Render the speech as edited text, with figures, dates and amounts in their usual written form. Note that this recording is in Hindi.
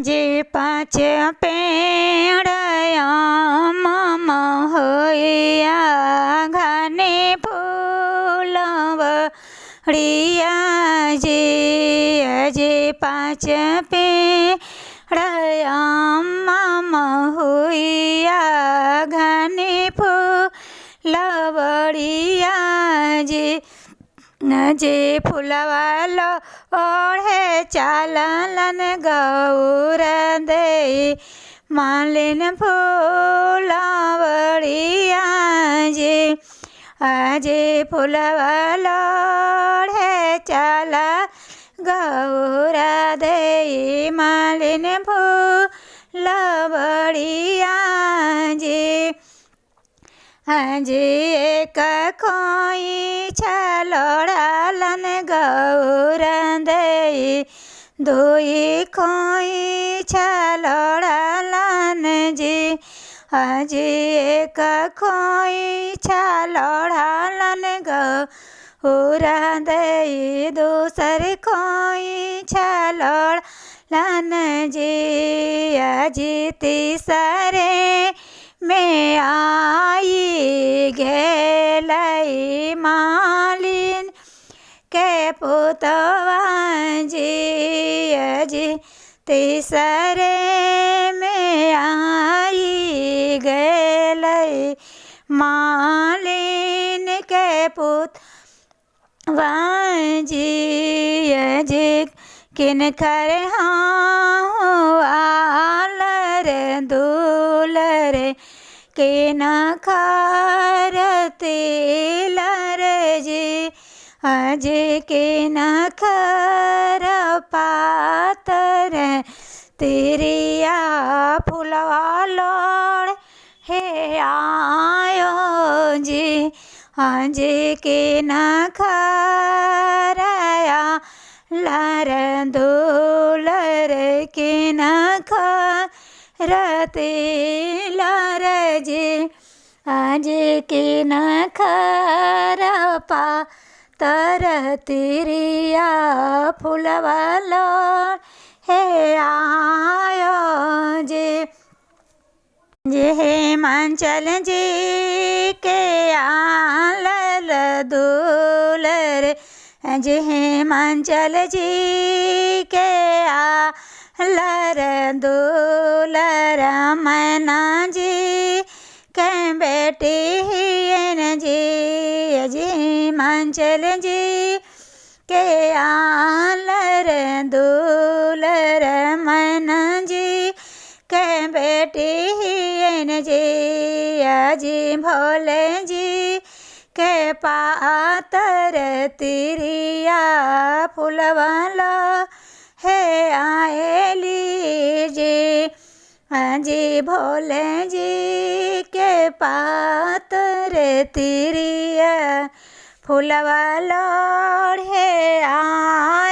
जे पाँच पेड़या मम होया घने फूलवड़िया जे पाँच पेड़या मम होया घने फूलवड़िया जे फूलवालो ओढ़े चालन गौर दे मालिन फूलवड़िया जे फूलवालो ओढ़े चाला गौर दे मालिन फूलवड़िया जे एक खोई छलोड़ालन गौर दे दुई खोई छलोड़ालन एक खोई छलोड़ालन गौर दे दूसरी खोई छलोड़ालन तीसरे में आई गेलई मालिन के पुतवा तीसरे में आई गेलई मालिन के पुतवा किन कर आलर दूलर किन खरती लर किन खर पातर तिरिया फुलवा लोड़ हे आयो किन खरया लर दूलर किन खरती लर किन खर पातर तिरिया फुलवालो हे आयो हेमांचल जी के आलल दूलर हेमांचल जी के आलर दूलर मैना जी के बेटी हियन हेमांचल जी के आलर दूलर मैना जी के बेटी हियन भोले जी के पातर तिरिया फुलवाला हे आएली भोले जी के पातर तिरिया फुलवाला हे आ